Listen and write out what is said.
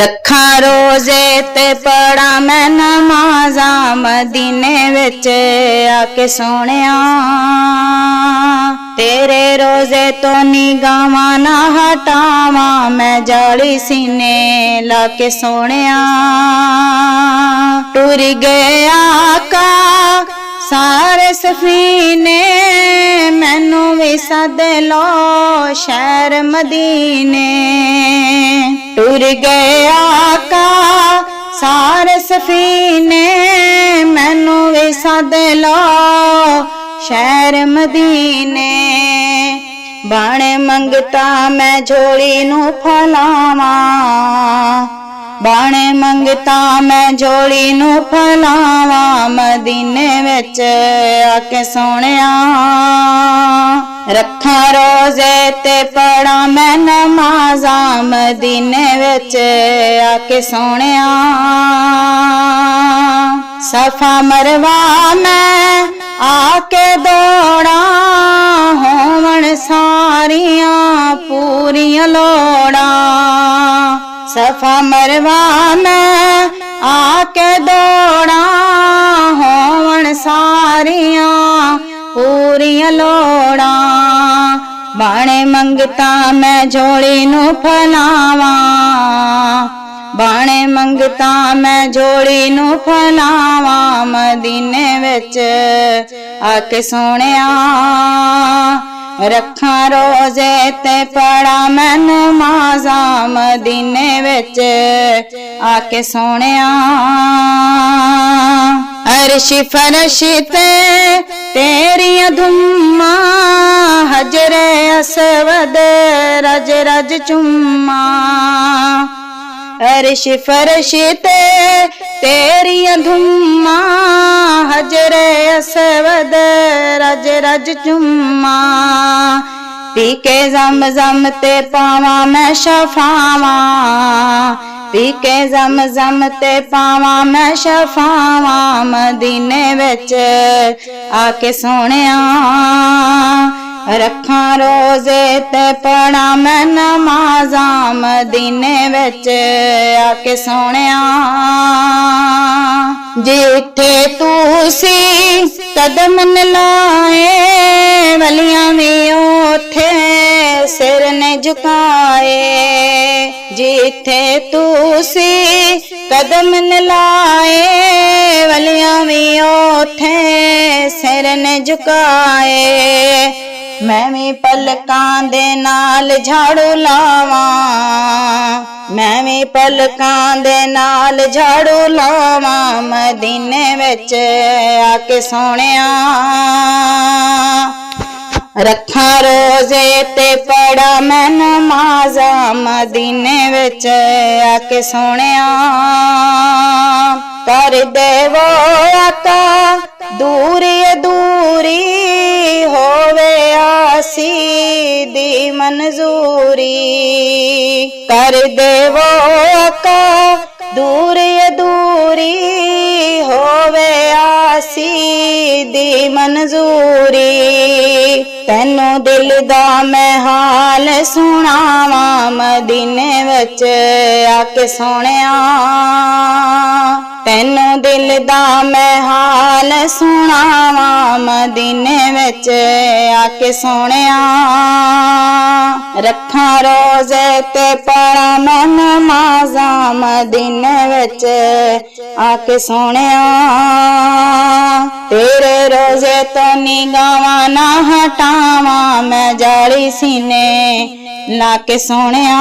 रखा रोजे ते पढ़ा मैं नमाज़ा मदीने विच आके सोहणिया। तेरे रोजे तो निगाहां ना हटावा मैं जाली सीने लाके सोहणिया। टुर गया आका सारे सफीने मैनू भी सद लो शहर मदीने। टुर गया आका सारे सफीने मैनू भी सद लो शहर मदीने। बाणे मंगता मैं झोली नू फलावा। बाणे मंगता मैं झोली नू फलावा मदीने विच आके सोहणिया। रखा रोजे ते पढ़ा मैं नमाज़ा मदीने विच आके सोहणिया। सफा मरवा मैं आके दौड़ा होवण सारियां पूरियां लोड़ा। सफा मरवा मैं आके दौड़ा होवण सारियां पूरियां लोड़ा। बाणे मंगता मैं झोली नू फलावा। बाणे मंगता मैं झोली नू फलावा मदीने विच आके सोहणिया। रखा रोजे ते पढ़ा मैं नमाज़ा मदीने विच आके सोहणिया। अर्श फरश ते तेरियां धुम्मा हजरे असवद रज रज चुम्मा। अर्श फरश ते तेरियां धुम्मा हजरे असवद रज रज चुम्मा। पी के जम जम ते पावा मैं शफावा। पी के जम जम ते पावा मैं शफावा मदीने विच आके सोहणिया। रखा रोजे ते पढ़ा मैं नमाज़ा मदीने विच आके सोहणिया। जिथे तू सी कदम न लाए वलियां भी ओथे सिर ने झुकाए। जिथे तू सी कदम न लाए वलियां भी ओथे सिर ने झुकाए। मैं भी पलकां दे नाल झाड़ू लावा। मैं भी पलकां दे नाल झाड़ू लावा मदीने विच आके सोहणिया। रखा रोजे ते पढ़ा मैं नमाज़ा मदीने विच आके सोहणिया। कर देवो आका दूरी दूरी होवे आसी दी मंजूरी। कर देवो आका दूरी दूरी होवे आसी दी मंजूरी। तैनू दिल दा मैं हाल सुनावा मदीने विच आके सोहणिया। तैनू दिल दा मैं हाल सुनावा मदीने विच आके सोहणिया। रखा रोजे ते पढ़ा मैं नमाज़ा मदीने विच आके सोहणिया। तेरे रोजे तो निगाहां ना हटावा मैं जाली सीने लाके सोहणिया।